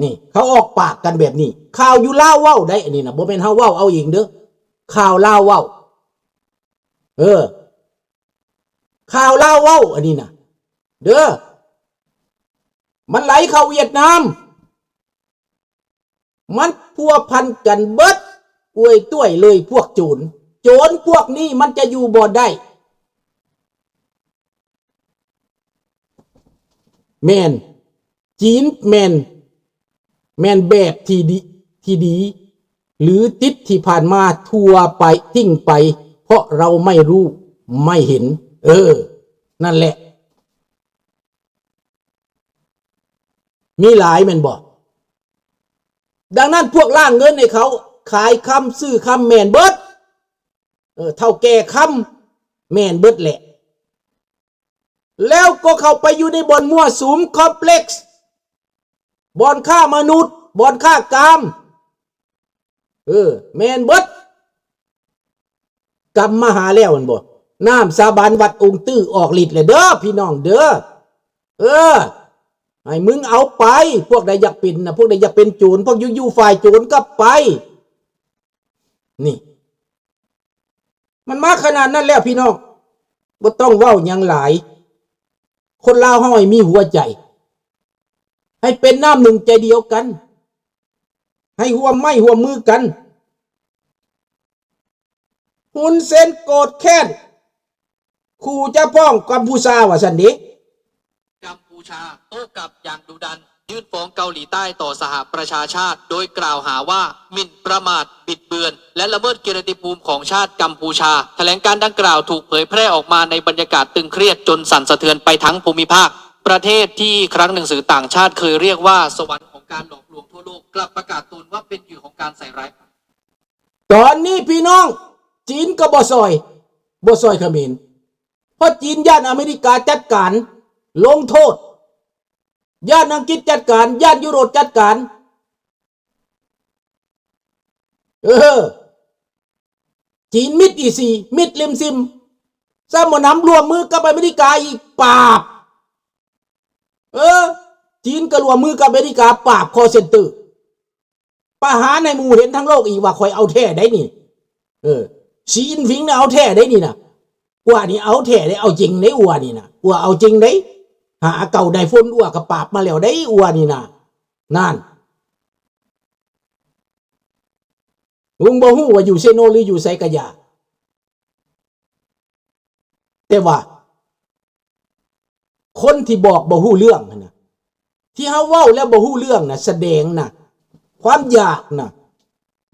นี่เขาออกปากกันแบบนี้ข่าวอยู่ลาวเว้าได้อันนี้นะบ่แม่นเฮาเว้าเอาเองเด้อข่าวลาวเว้าข่าวลาวเว้าอันนี้นะเด้อมันไหลเข้าเวียดนามมันพัวพันกันเบิดอวยต้วยเลยพวกโจรพวกนี้มันจะอยู่บ่ได้แม่นจีนแม่นแบบที่ดีหรือติดที่ผ่านมาทั่วไปทิ้งไปเพราะเราไม่รู้ไม่เห็นนั่นแหละมีหลายแม่นบ่ดังนั้นพวกล่างเงินให้เขาขายคำซื้อคำแม่นเบิดเท่าแก่คำแม่นเบิดแหละแล้วก็เข้าไปอยู่ในบ่อนมั่วสุมคอมเพล็กซ์บ่อนฆ่ามนุษย์บ่อนฆ่ากามแม่นเบิดกรรมมาหาแล้วมันบ่น้ำสาบานวัดองค์ตื้อออกฤทธิ์เลยเด้อพี่น้องเด้อให้มึงเอาไปพวกใดอยากเป็นนะพวกใดอยากเป็นโจรพวกอยู่ฝ่ายโจรก็ไปนี่มันมาขนาดนั้นแล้วพี่น้องบ่ต้องเว้าหยังหลายคนลาวเฮาให้มีหัวใจให้เป็นน้ำหนึ่งใจเดียวกันให้ร่วมมือกันฮุนเซนโกรธแค้นขู่จะฟ้องกัมพูชาว่าซั่นเด้กัมพูชาโต้กลับอย่างดุดันยื่นฟ้องเกาหลีใต้ต่อสหประชาชาติโดยกล่าวหาว่าหมิ่นประมาทบิดเบือนและละเมิดเกียรติภูมิของชาติกัมพูชาแถลงการดังกล่าวถูกเผยแพร่ออกมาในบรรยากาศตึงเครียดจนสั่นสะเทือนไปทั้งภูมิภาคประเทศที่ครั้งหนึ่งสื่อต่างชาติเคยเรียกว่าสวรรค์ของการหลอกลวงทั่วโลกกลับประกาศตนว่าเป็นเหยื่อของการใส่ร้ายตอนนี้พี่น้องจีนก็บ่ซอยเขมรเพราะจีนย่านอเมริกาจัดการลงโทษย่านอังกฤษจัดการย่านยุโรปจัดการจีนมิดอีซีมิดลิมซิมสมนำรวมมือกับอเมริกาอีกปราบจีนก็รวมมือกับอเมริกาปราบคอเซ็นเตอร์ประหารในหมู่เห็นทั้งโลกอีกว่าคอยเอาแท้ได้นี่สีอินฟิงเนี่ยเอาแท้ได้นี่นะว่านี่เอาแท้ได้เอาจริงได้อัวนี่นะอัวเอาจริงได้หาเก่าได้ฝนอัวกับปราบมาแล้วได้อัวนี่นะนั่นลุงบ่ฮู้ว่าอยู่เซโนหรืออยู่ไสกะยาแต่ว่าคนที่บอกบ่ฮู้เรื่องนะที่เฮาเว้าแล้วบ่ฮู้เรื่องนะแสดงนะความอยากนะ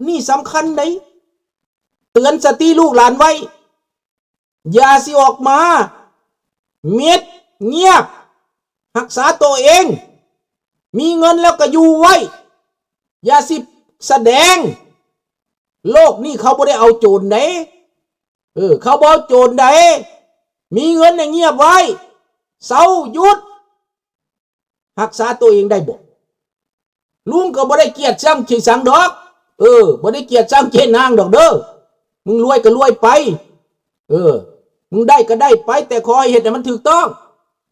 นี่สำคัญเด้เตือนสติลูกหลานไว้อย่าสิออกมาเม็ดเงียบรักษาตัวเองมีเงินแล้วก็อยู่ไว้อย่าสิแสดงโลกนี่เขาบ่ได้เอาโจรเด้เขาบ่เอาโจรเด้มีเงินเงียบไว้เศร้าหยุดรักษาตัวเองได้บ่ลุงก็บ่ได้เกลียดชังขี้สังดอกบ่ได้เกลียดชังเจนางดอกเด้อมึงรวยก็รวยไปมึงได้ก็ได้ไปแต่ขอให้เฮ็ดให้มันถูกต้อง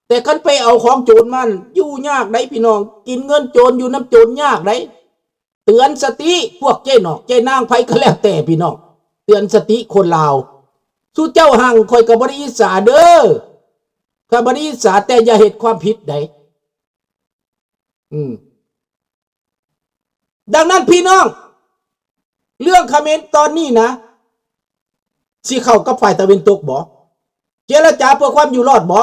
แต่คันไปเอาของโจรมันอยู่ยากได้พี่น้องกินเงินโจรอยู่น้ำโจรยากได้เตือนสติพวกเจ้นอกเจ้นางไผก็แล้วแต่พี่น้องเตือนสติคนลาวสู้เจ้าห่างคอยก็บ่ได้อิจฉาเด้อข้าบ่ได้อิจฉาแต่อย่าเฮ็ดความผิดได้ดังนั้นพี่น้องเรื่องเขมรตอนนี้นะสิเข้ากับฝ่ายตะวันตกบ่เจรจาเพื่อความอยู่รอดบ่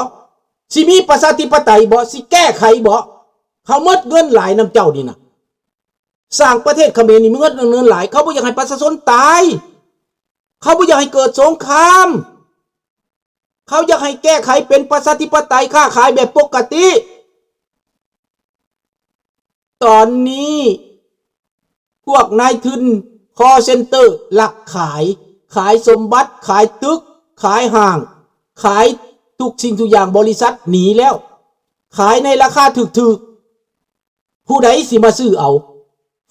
สิมีประชาธิปไตยบ่สิแก้ไขบ่เขาหมดเงินหลายน้ำเจ้านี่นะสร้างประเทศเขมรนี่มีเงินหลายเขาบ่อยากให้ประชาชนตายเขาบ่อยากให้เกิดสงครามเขาอยากให้แก้ไขเป็นประชาธิปไตยค้าขายแบบปกติตอนนี้พวกนายทุนคอเซ็นเตอร์หลักขายสมบัติขายตึกขายห้างขายทุกสิ่งทุกอย่างบริษัทหนีแล้วขายในราคาถูกๆผู้ใดสิมาซื้อเอา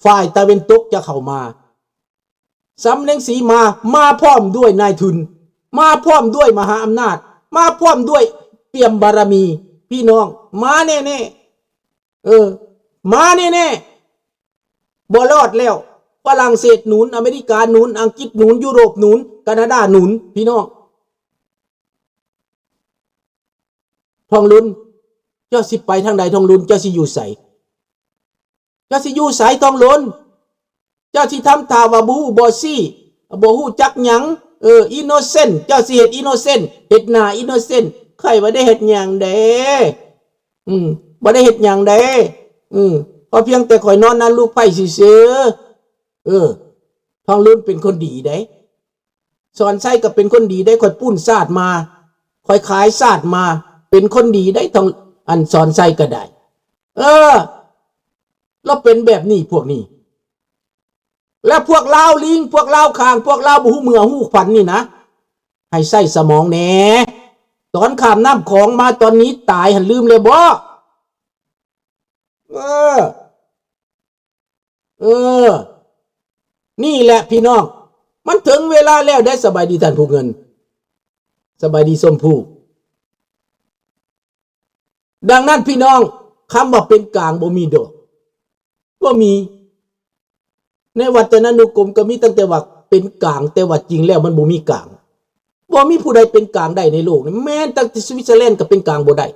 ฝ่ายตะวันตกจะเข้ามาสำเร็งสีมาพร้อมด้วยนายทุนมาพร้อมด้วยมหาอำนาจมาพร้อมด้วยเปี่ยมบารมีพี่น้องมาแน่ๆมาแน่ บ่รอดแล้วฝรั่งเศสหนุนอเมริกาหนุนอังกฤษหนุนยุโรปหนุนแคนาดาหนุนพี่น้องทองลุนเจ้าสิไปทางใดทองลุนเจ้าสิอยู่ไสเจ้าสิอยู่ไสทองลุนเจ้าสิทำท่าว่าบ่ฮู้บ่ซี่บ่ฮู้จักหยังอินโนเซนต์เจ้าสิเฮ็ดอินโนเซนต์เฮ็ดหน้าอินโนเซนต์ใครบ่ได้เฮ็ดหยังเด้บ่ได้เฮ็ดหยังเด้พอเพียงแต่ข่อยนอนนั้นลูกไผ่ซื่อทองลุนเป็นคนดีได้สอนไส้ก็เป็นคนดีได้ข่อยปุ้นศาสตร์มาข่อยขายศาสตร์มาเป็นคนดีได้ทองอันสอนไส้ก็ได้เราเป็นแบบนี้พวกนี้และพวกลาวลิงพวกลาวคางพวกลาวบ่ฮู้เมื่อฮู้ขวัญนี่นะให้ใส่สมองแหน่ตอนข้ามน้ำของมาตอนนี้ตายหันลืมเลยบ่นี่แหละพี่น้องมันถึงเวลาแล้วได้สบายดีท่านผู้เงินสบายดีส้มผู้ดังนั้นพี่น้องคำว่าเป็นกลางบ่มีดอกบ่มีในวัฒนานุกรมก็มีตั้งแต่ว่าเป็นกลางแต่ว่าจริงแล้วมันบ่มีกลางบ่มีผู้ใดเป็นกลางได้ในโลกนี้แม้ตั้งแต่สวิตเซอร์แลนด์ก็เป็นกลางบ่ได้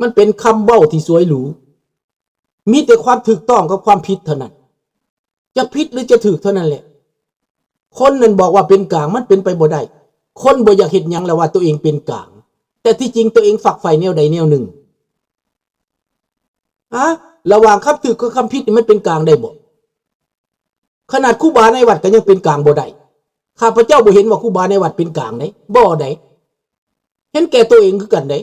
มันเป็นคำเว้าที่สวยหรูมีแต่ความถูกต้องกับความผิดเท่านั้นจะผิดหรือจะถูกเท่านั้นแหละคนนั้นบอกว่าเป็นกลางมันเป็นไปบ่ได้คนบ่อยากเห็นหยังแล้วว่าตัวเองเป็นกลางแต่ที่จริงตัวเองฝักใฝ่แนวใดแนวหนึ่งระหว่างคำถูกกับคำผิดนี่มันเป็นกลางได้บ่ขนาดครูบาในวัดก็ยังเป็นกลางบ่ได้ข้าพเจ้าบ่เห็นว่าครูบาในวัดเป็นกลางได้บ่ได้เห็นแก่ตัวเองคือกันได้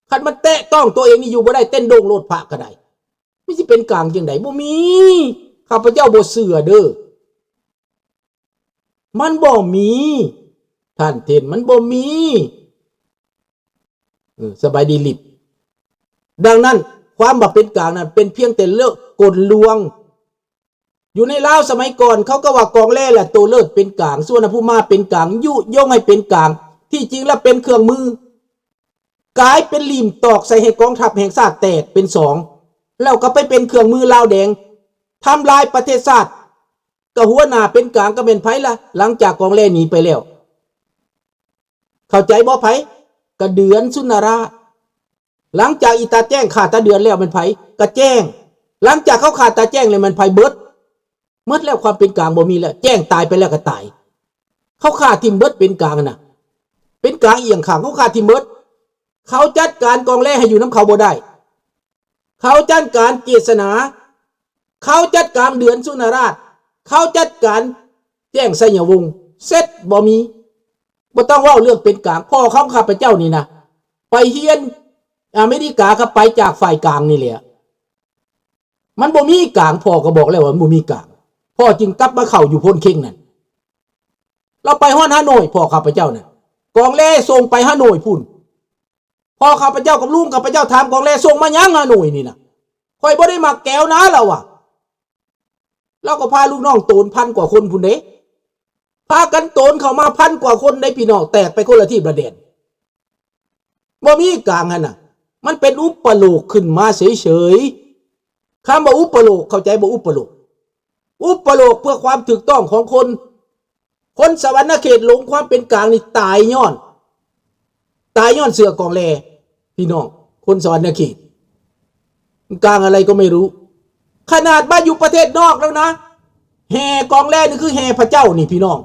คันมันแตะต้องตัวเองนี่อยู่บ่ได้เต้นโด่งโลดพระก็ได้ไม่สิเป็นกลางจังไดบ่มีข้าพเจ้าบ่เชื่อเด้อมันบ่มีท่านเทนมันบ่มีสบายดีลิบดังนั้นความบ่เป็นกลางนั้นเป็นเพียงแต่เลิกกลลวงอยู่ในลาวสมัยก่อนเขาก็ว่ากองแร่แหละตัวเลิศเป็นกลางส่วนผู้มาเป็นกลางยุยงให้เป็นกลางที่จริงแล้วเป็นเครื่องมือกลายเป็นลิ่มตอกใส่ให้กองทัพแห่งชาติแตกเป็นสองแล้วก็ไปเป็นเครื่องมือลาวแดงทำลายประเทศชาติก็หัวหน้าเป็นกลางก็เป็นไผล่ะหลังจากกองแร่หนีไปแล้วเข้าใจบ่ไผก็เดือนสุนทราหลังจากอีตาแจ้งขาดตาเดือนแล้วมันไผก็แจ้งหลังจากเขาขาดตาแจ้งเลยมันไผเบิดหมดแล้วความเป็นกลางบ่มีแล้วแจ้งตายไปแล้วก็ตายเขาขาดทิมเบิดเป็นกลางน่ะเป็นกลางเอียงข้างเขาขาดทิมเบิดเขาจัดการกองแร่ให้อยู่น้ำเขาบ่ได้เขาจัดการเจษนาเขาจัดการเดือนสุนทราชเขาจัดการแจ้งไสยวงศ์เสร็จบ่มีบ่ต้องเว้าเรื่องเป็นกลางพ่อเขาข้าพเจ้านี่นะไปเฮียนอเมริกาก็ไปจากฝ่ายกลางนี่แหละมันบ่มีกลางพ่อก็บอกแล้วว่าบ่มีกลางพ่อจึงกลับมาเข้าอยู่พ้นเข่งนั่นเราไปฮอดฮานอยพ่อข้าพเจ้าน่ะกองแร่ส่งไปฮานอยพุ่นพ่อข้าพเจ้ากับลุงข้าพเจ้าถามกองแร่ส่งมายังฮานอยนี่น่ะค่อยบ่ได้มักแก้วนะเราอ่ะเราก็พาลูกน้องโตนพันกว่าคนพุ่นเด้พากันโตนเข้ามาพันกว่าคนได้พี่น้องแตกไปคนละที่ประเด็นบ่มีกลางหั่นน่ะมันเป็นอุปโลกขึ้นมาเฉยๆคำว่าอุปโลกเข้าใจบ่อุปโลกอุปโลกเพื่อความถูกต้องของคนสวรรค์เขตหลงความเป็นกลางนี่ตายย้อนเสือกองแลพี่น้องคนสวรรค์เขตกลางอะไรก็ไม่รู้ขนาดมาอยู่ประเทศนอกแล้วนะแห่กองแลนี่คือแห่พระเจ้านี่พี่น้อง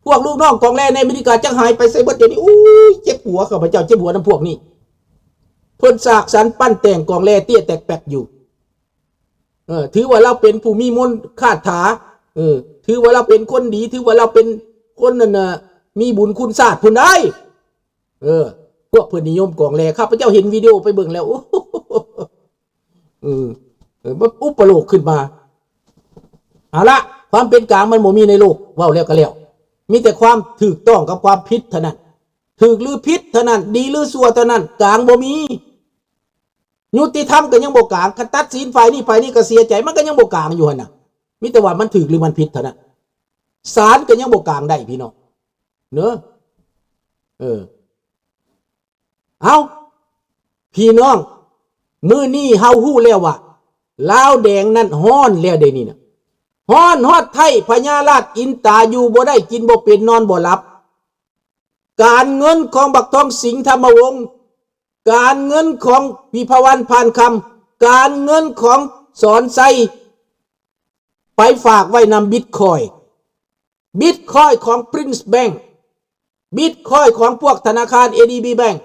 พวกลูกน้องกองแลในอเมริกาจังหายไปไซเบิร์ดเดี๋ยวนี้อู้ยเจ็บหัวข้าพเจ้าเจ็บหัวน้ำพวกนี้เพิ่นสากสรรปั้นแต่งกองแลเตี้ยแตกแปกอยู่ถือว่าเราเป็นผู้มีมนต์คาถาถือว่าเราเป็นคนดีถือว่าเราเป็นคนนั่นน่ะมีบุญคุณศาสตร์พุ่นได้พวกเพิ่นนิยมกองแลข้าพเจ้าเห็นวิดีโอไปเบิ่งแล้วมันอุปโลกขึ้นมาเอาละความเป็นกลางมันบ่มีในโลกว้าวแล้วก็แล้วมีแต่ความถูกต้องกับความผิดเท่านั้นถูกหรือผิดเท่านั้นดีหรือชั่วเท่านั้นกลางบ่มียุติธรรมก็ยังบ่กลางคันตัดสินฝ่ายนี้ฝ่ายนี้ก็เสียใจมันก็ยังบ่กลางอยู่หั่นน่ะมีแต่ว่ามันถูกหรือมันผิดเท่านั้นศาลก็ยังบ่กลางได้พี่น้องเนอะเอาพี่น้องมื้อนี้เฮาฮู้แล้วว่า ลาวแดงนั่นฮ้อนแล้วเดี๋ยวนี้นะฮ้อนฮอดไทยพญาราชอินตาอยู่บ่ได้กินบ่เป็นนอนบ่หลับการเงินของบักทองสิงห์ธรรมวงศ์การเงินของวิภวันพานคำการเงินของสอนไซไปฝากไว้นำบิตคอยของ Prince Bank บิตคอยของพวกธนาคาร ADB Bank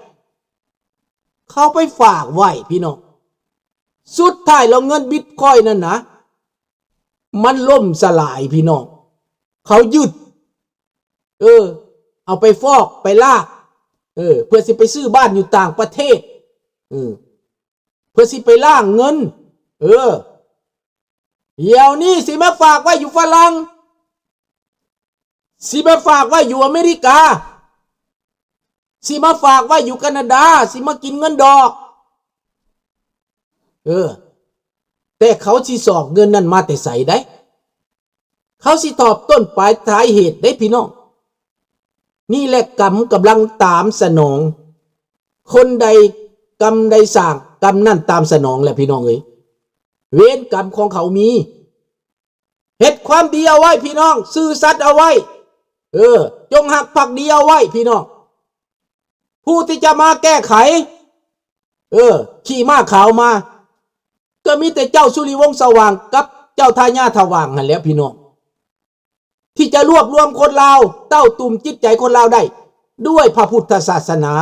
เขาไปฝากไว้พี่น้องสุดท้ายเราเงินบิตคอยนั่นนะมันล่มสลายพี่น้องเขายึดเอาไปฟอกไปลากเพื่อสิไปซื้อบ้านอยู่ต่างประเทศเพื่อสิไปล่างเงินเดี๋ยวนี้สิมาฝากไว้อยู่ฝรั่งสิมาฝากไว้อยู่อเมริกาสิมาฝากไว้อยู่แคนาดาสิมากินเงินดอกแต่เขาสิสอกเงินนั้นมาแต่ใส่ได้เขาสิตอบต้นปลายท้ายเหตุได้พี่น้องนี่แหละกรรมกำลังตามสนองคนใดกรรมใดสร้างกรรมนั่นตามสนองแหละพี่น้องเอ้ยเวรกรรมของเขามีเฮ็ดความดีเอาไว้พี่น้องซื่อสัตย์เอาไว้จงหักภักดีเอาไว้พี่น้องผู้ที่จะมาแก้ไขขี่ม้าขาวมาก็มีแต่เจ้าสุริวงศ์สว่างกับเจ้าทายาทว่างนั่นแหละพี่น้องที่จะรวบรวมคนลาวเต้าตุ่มจิตใจคนลาวได้ด้วยพระพุทธศาสนา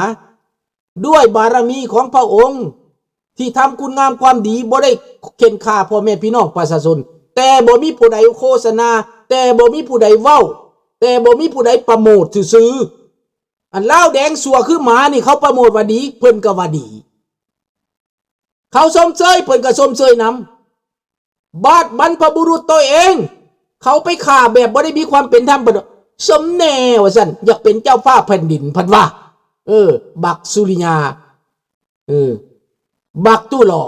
ด้วยบารมีของพระองค์ที่ทำคุณงามความดีบ่ได้เข็นฆ่าพ่อแม่พี่น้องประชาชนแต่บ่มีผู้ใดโฆษณาแต่บ่มีผู้ใดเว้าแต่บ่มีผู้ใดโปรโมทซื่ออันลาวแดงสัวคือหมานี่เขาโปรโมทว่าดีเพิ่นก็ว่าดีเขาชมเชยเพิ่นก็ชมเชยนำบาดบรรพบุรุษตัวเองเขาไปฆ่าแบบบ่ได้มีความเป็นธรรมบ่สมแน่ว่าซั่นอยากเป็นเจ้าฟ้าแผ่นดินพันว่าบักสุริยาบักตู้หล่อ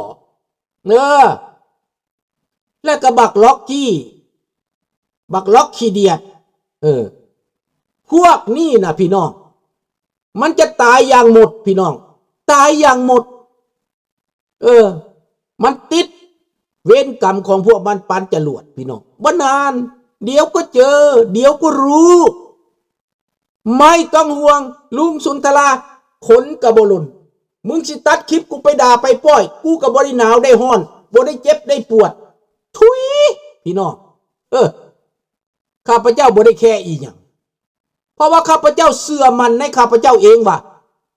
แล้วก็บักล็อกกี้บักล็อกขี้เดียดพวกนี้นะพี่น้องมันจะตายอย่างหมดพี่น้องตายอย่างหมดมันติดเวรกรรมของพวกมันปันจรวดพี่น้องบ่นานเดี๋ยวก็เจอเดี๋ยวก็รู้ไม่ต้องห่วงลุงสุนทราขนกระบลุนมึงสิตัดคลิปกูไปด่าไปป้อยกูก็บ่ได้หนาวได้ฮ้อนบ่ได้เจ็บได้ปวดทุยพี่น้องข้าพเจ้าบ่ได้แค่อีหยังเพราะว่าข้าพเจ้าเชื่อมันในข้าพเจ้าเองว่า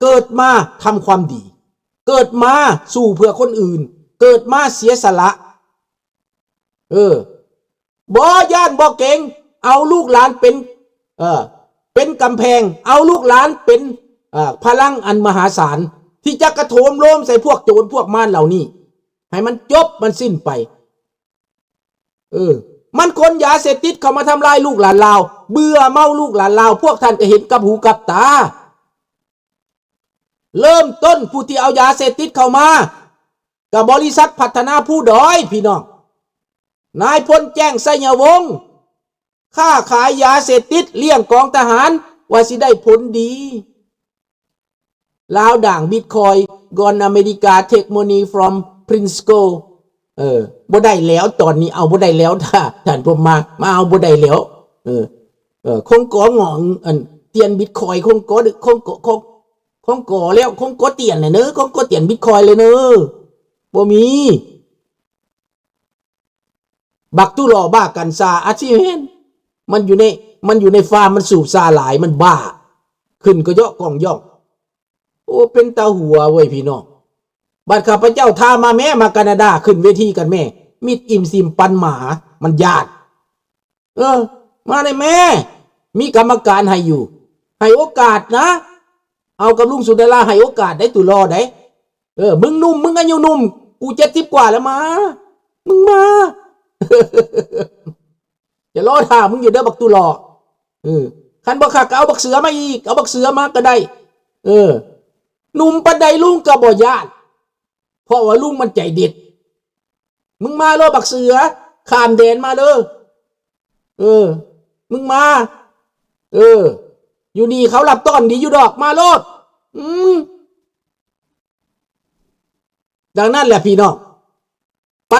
เกิดมาทำความดีเกิดมาสู้เพื่อคนอื่นเกิดมาเสียสละบ่ย่านบ่เก่งเอาลูกหลานเป็นกำแพงเอาลูกหลานเป็นพลังอันมหาศาลที่จะกระโถมโลมใส่พวกโจรพวกมารเหล่านี้ให้มันจบมันสิ้นไปมันคนยาเสพติดเข้ามาทำลายลูกหลานลาวเบื่อเมาลูกหลานลาวพวกท่านก็เห็นกับหูกับตาเริ่มต้นผู้ที่เอายาเสพติดเข้ามากับบริษัทพัฒนาผู้ดอยพี่น้องนายพลแจ้งไสยวงศ์ค้าขายยาเสพติดเลี้ยงกองทหารว่าสิได้ผลดีลาวด่างบิตคอยกอนอเมริกาเทคโมนี from Prinsco บ่ได้แล้วตอนนี้เอาบ่ได้แล้วท่านผมมาเอาบ่ได้แล้วคงก่ององเตียนบิตคอยคงก่อแล้วคงก่อเตียนเลยเนอะคงก่อเตียนบิตคอยเลยเนอะบ่มีบักตุหล่อบ้ากันซาอาชีพเห็นมันอยู่ในฟาร์มมันสูบซาหลายมันบ้าขึ้นก็เยาะกองย่องโอ้เป็นตาหัวเว้ยพี่น้องบัดข้าพเจ้าทามาแม่มาแคนาดาขึ้นเวทีกันแม่มิดอิ่มซิมปันหมามันญาติมาเลยแม่มีกรรมการให้อยู่ให้โอกาสนะเอากับลุงสุดาราให้โอกาสได้ตุรอได้มึงนุ่มมึงอายุนุ่มกู70 กว่าแล้วมามึงมาจะรอท่ามึงอยู่เด้อบักตุรอคันบ่คักเอาบักเสือมาอีกเอาบักเสือมาก็ได้หนุ่มปานใดลุงก็บ่ญาติเพราะว่าลุงมันใจเด็ดมึงมาเลยบักเสือข้ามแดนมาเด้อมึงมาอยู่นี่เขารับต้อนดีอยู่ดอกมาโลดดังนั้นแหละพี่น้อง